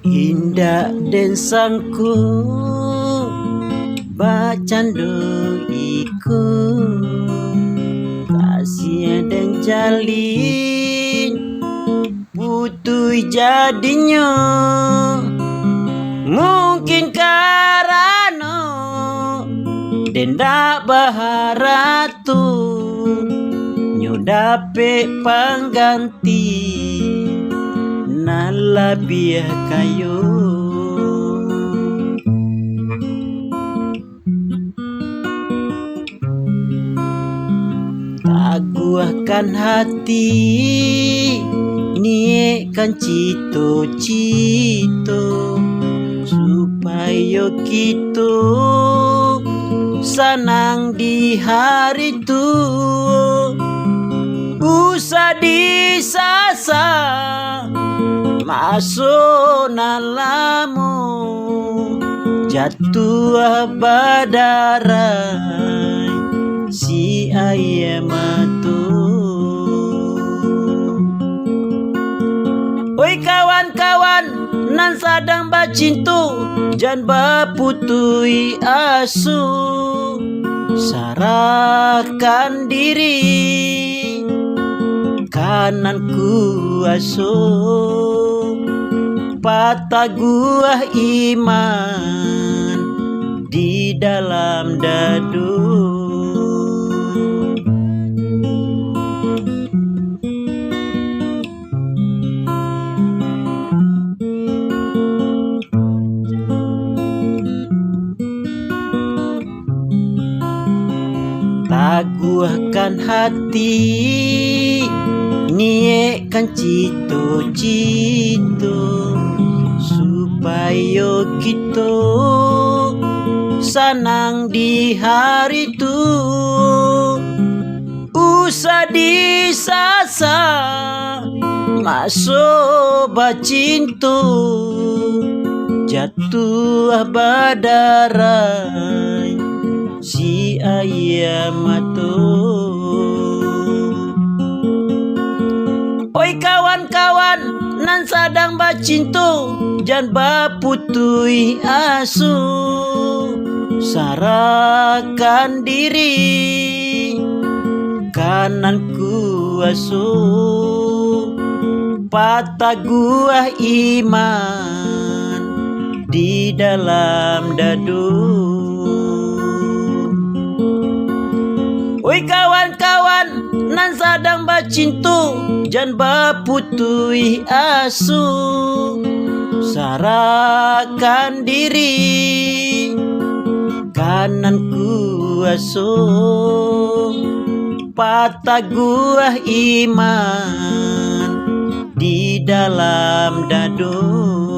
Indah den sangku bacando iku kasih dan jalin putui jadinya mungkin karena denda baharatu nyodape pangganti nalabiah kayo taguahkan hati niekan cito-cito supaya kita senang di hari tu usah disasa masuk nalamu jatuh badarai si ayam tu. Oi kawan-kawan nan sadang bacintu jan baputui asu sarahkan diri kananku asu patah gua iman di dalam dadu. Taguahkan hati niekan cito-cito supaya kita senang di hari tu usah disasa masuk bacintu jatuh badarai si ayam tu. Oi kawan-kawan nan sadang bacintu jan baputui asu sarahkan diri kananku asu patah gua iman di dalam dadu. Oi kawan-kawan nan sadang bacintu jan baputui asu sarahkan diri kananku asu patah gua iman di dalam dadu.